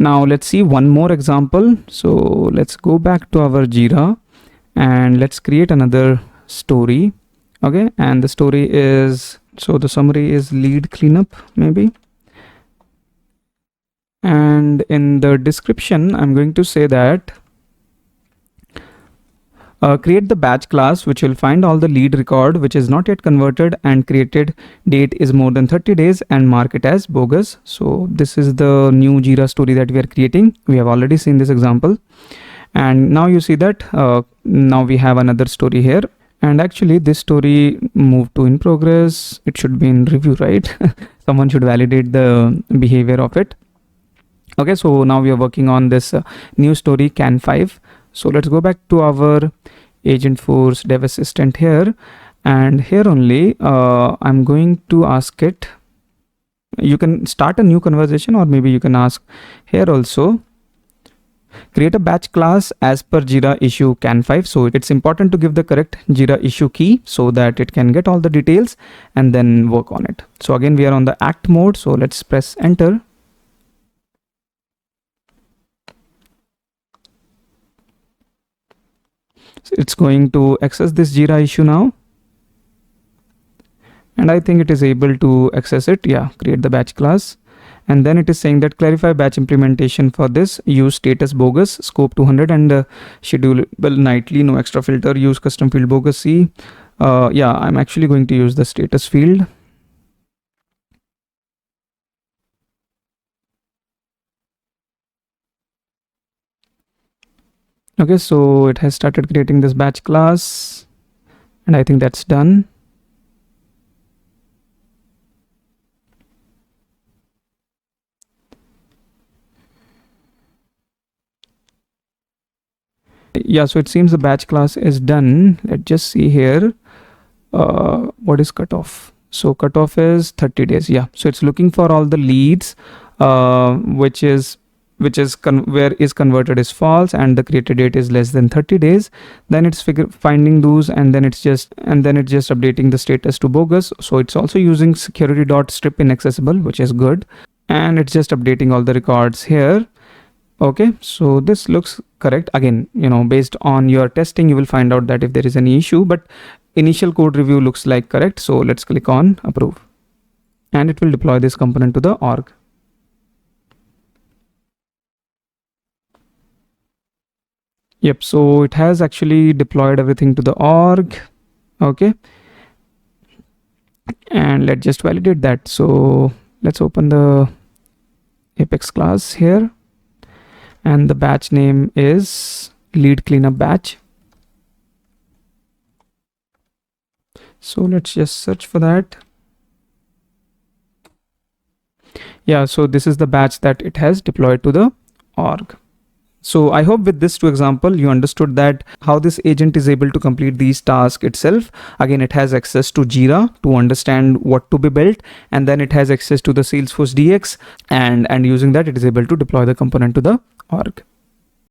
Now let's see one more example. So let's go back to our Jira and let's create another story. Okay, and the story is, so the summary is lead cleanup maybe. And in the description, I'm going to say that create the batch class, which will find all the lead record which is not yet converted and created date is more than 30 days and mark it as bogus. So this is the new Jira story that we are creating. We have already seen this example. And now you see that now we have another story here. And actually this story moved to in progress. It should be in review, right? Someone should validate the behavior of it. Okay, so now we are working on this new story can 5. So let's go back to our Agentforce dev assistant here, and here only I'm going to ask it. You can start a new conversation, or maybe you can ask here also, create a batch class as per Jira issue can 5. So it's important to give the correct Jira issue key so that it can get all the details and then work on it. So again, we are on the act mode. So let's press enter. So it's going to access this Jira issue now. And I think it is able to access it. Yeah, create the batch class. And then it is saying that clarify batch implementation for this, use status bogus, scope 200 and schedulable nightly, no extra filter, use custom field bogus C. Yeah, I'm actually going to use the status field. Okay, so it has started creating this batch class and I think that's done. Yeah, so it seems the batch class is done. Let's just see here. What is cutoff? So cutoff is 30 days. Yeah, so it's looking for all the leads, which is where is converted is false and the created date is less than 30 days. Then it's finding those, and then it's just updating the status to bogus. So it's also using security.strip inaccessible, which is good, and it's just updating all the records here. Okay, so this looks correct. Again, based on your testing, you will find out that if there is any issue, but initial code review looks like correct. So let's click on approve and it will deploy this component to the org. Yep, so it has actually deployed everything to the org. Okay, and let's just validate that. So let's open the Apex class here, and the batch name is lead cleanup batch. So let's just search for that. Yeah, so this is the batch that it has deployed to the org. So I hope with this two example, you understood that how this agent is able to complete these tasks itself. Again, it has access to Jira to understand what to be built, and then it has access to the Salesforce DX, and using that it is able to deploy the component to the org.